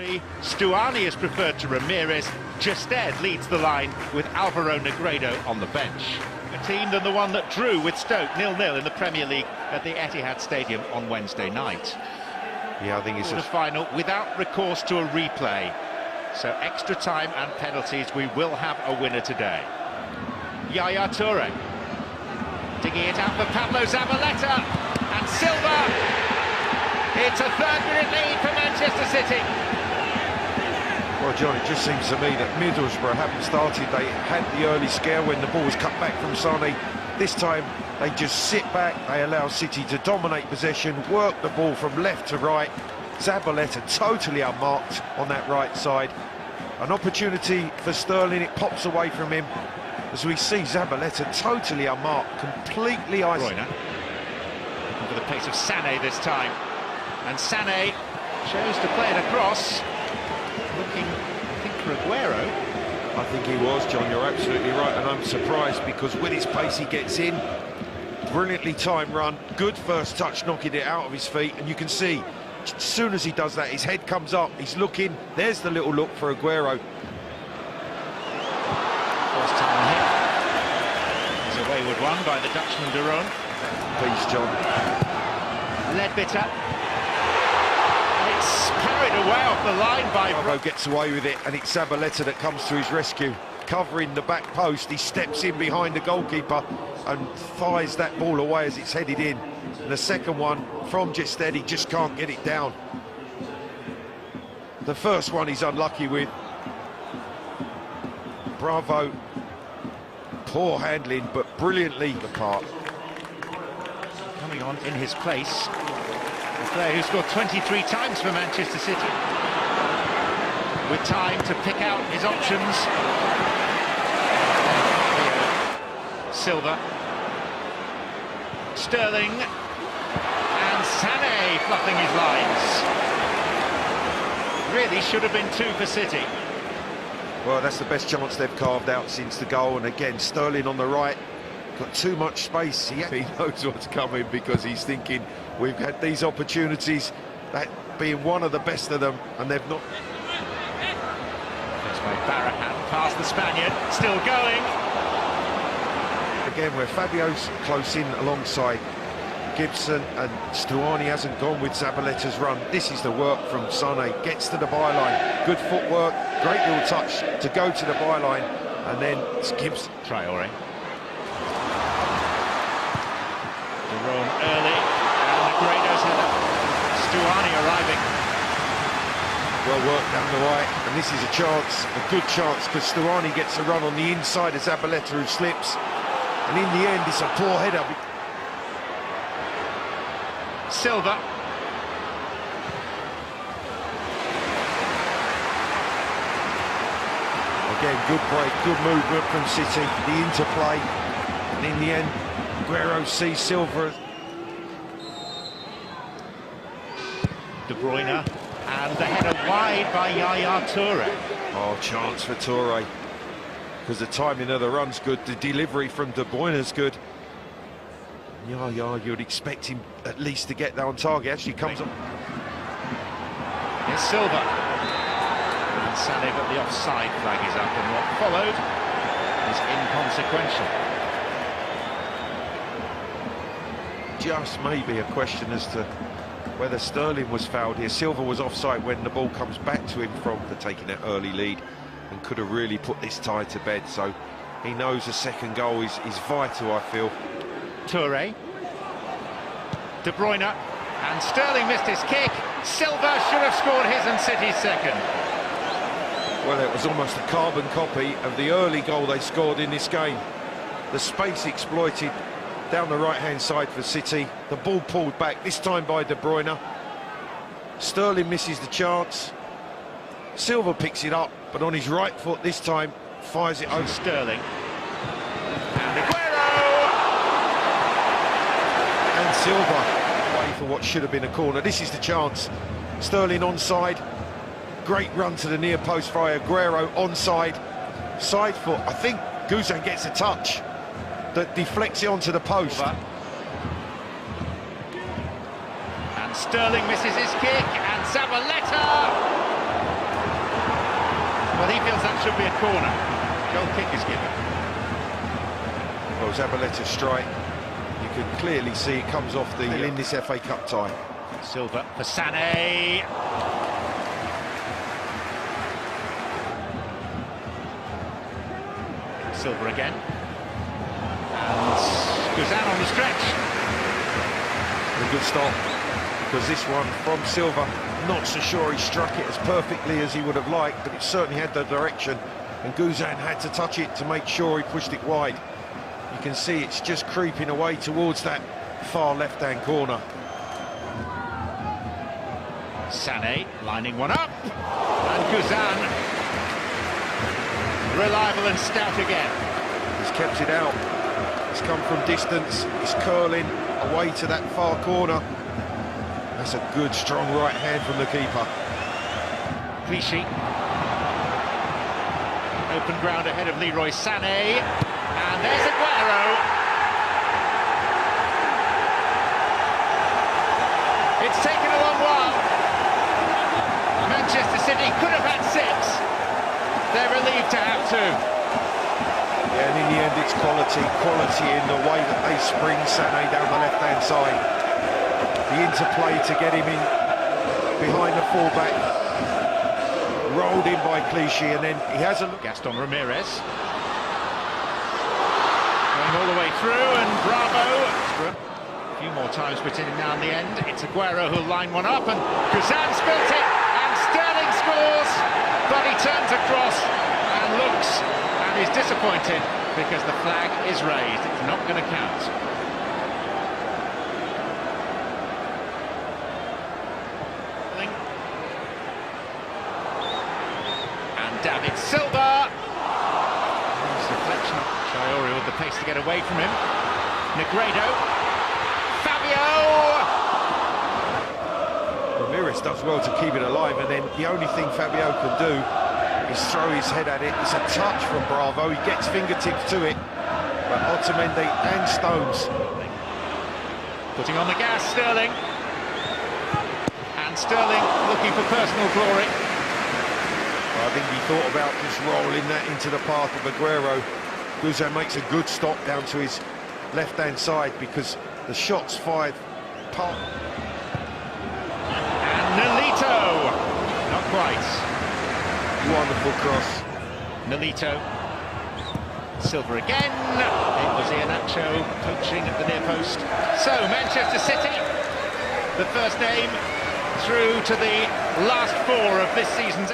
3. Stuani is preferred to Ramirez. Justed leads the line with Alvaro Negredo on the bench. A team than the one that drew with Stoke 0-0 in the Premier League at the Etihad Stadium on Wednesday night. Yeah, I think it's a final without recourse to a replay. So extra time and penalties, we will have a winner today. Yaya Toure digging it out for Pablo Zabaleta, and Silva. It's a third-minute lead for Manchester City. Well, John, it just seems to me that Middlesbrough, having started, they had the early scare when the ball was cut back from Sané. This time, they just sit back, they allow City to dominate possession, work the ball from left to right. Zabaleta totally unmarked on that right side. An opportunity for Sterling, it pops away from him. As we see Zabaleta totally unmarked, completely isolated. Looking for the pace of Sané this time. And Sané chose to play it across. Looking, I think, for Aguero. I think he was, John, you're absolutely right, and I'm surprised because with his pace he gets in. Brilliantly timed run, good first touch, knocking it out of his feet, and you can see, as soon as he does that, his head comes up, he's looking, there's the little look for Aguero. First time hit. It's a wayward one by the Dutchman de Roon. Please, John. Ledbitter. It's carried away off the line by... Bravo gets away with it, and it's Zabaleta that comes to his rescue. Covering the back post, he steps in behind the goalkeeper and fires that ball away as it's headed in. And the second one from Justed, he just can't get it down. The first one he's unlucky with. Bravo, poor handling, but brilliantly apart. Coming on in his place, a player who scored 23 times for Manchester City. With time to pick out his options. Silva. Sterling. And Sané fluffing his lines. Really should have been 2 for City. Well, that's the best chance they've carved out since the goal, and again, Sterling on the right, got too much space. He knows what's coming because he's thinking, we've had these opportunities, that being one of the best of them, and they've not. That's by Barahan, past the Spaniard, still going. Again, where Fabio's close in alongside Gibson, and Stuani hasn't gone with Zabaleta's run. This is the work from Sané, gets to the byline, good footwork, great little touch to go to the byline, and then it's Gibson. Traore. De Roon early, and Negredo's header. Stuani arriving. Well worked down the right, and this is a chance, a good chance, because Stuani gets a run on the inside of Zabaleta who slips, and in the end it's a poor header. Silva. Again, good break, good movement from City, the interplay, and in the end, Aguero sees Silva. De Bruyne, and the header wide by Yaya Toure. Oh, chance for Toure, because the timing of the run's good, the delivery from De Bruyne's good. Yaya, you'd expect him at least to get that on target. Actually comes on. Here's Silva. And Sané, but the offside flag is up, and what followed is inconsequential. Just maybe a question as to whether Sterling was fouled here. Silva was offside when the ball comes back to him from taking that early lead, and could have really put this tie to bed. So he knows a second goal is vital, I feel. Toure. De Bruyne. And Sterling missed his kick. Silva should have scored his and City's second. Well, it was almost a carbon copy of the early goal they scored in this game. The space exploited down the right-hand side for City. The ball pulled back, this time by De Bruyne. Sterling misses the chance. Silva picks it up, but on his right foot this time, fires it over. Sterling. And Aguero! And Silva, waiting for what should have been a corner. This is the chance. Sterling onside. Great run to the near post by Aguero, onside. Side foot, I think Guzan gets a touch that deflects it onto the post. And Sterling misses his kick, and Zabaleta Well, he feels that should be a corner. Goal kick is given. Well, Zabaleta's strike, you can clearly see it comes off the in this FA Cup tie. Silva for Sané. Silva again. And Guzan on the stretch. A good stop, because this one from Silva, not so sure he struck it as perfectly as he would have liked, but it certainly had the direction, and Guzan had to touch it to make sure he pushed it wide. You can see it's just creeping away towards that far left-hand corner. Sané lining one up, and Guzan reliable and stout again. He's kept it out. It's come from distance. It's curling away to that far corner. That's a good, strong right hand from the keeper. Clichy. Open ground ahead of Leroy Sané, and there's Aguero. It's taken a long while. Manchester City could have had 6. They're relieved to have 2. Yeah, and in the end it's quality in the way that they spring Sané down the left-hand side. The interplay to get him in behind the fullback. Rolled in by Clichy, and then he has a look. Gaston Ramirez. Going all the way through, and Bravo. A few more times put in now in the end. It's Aguero who'll line one up, and Guzan spilt it, and Sterling scores, but he turns across and looks and is disappointed because the flag is raised. It's not going to count. And David Silva. Nice deflection. Traore with the pace to get away from him. Negredo. Fabio. Ramirez does well to keep it alive, and then the only thing Fabio can do is throw his head at it. It's a touch from Bravo. He gets fingertips to it, but Otamendi and Stones putting on the gas, Sterling. And Sterling looking for personal glory. I think he thought about just rolling that into the path of Aguero. Guzan makes a good stop down to his left-hand side, because the shots fired part. And Nolito, not quite. Wonderful cross. Nolito. Silva again. It was Iheanacho poaching at the near post. So Manchester City, the first name through to the last 4 of this season's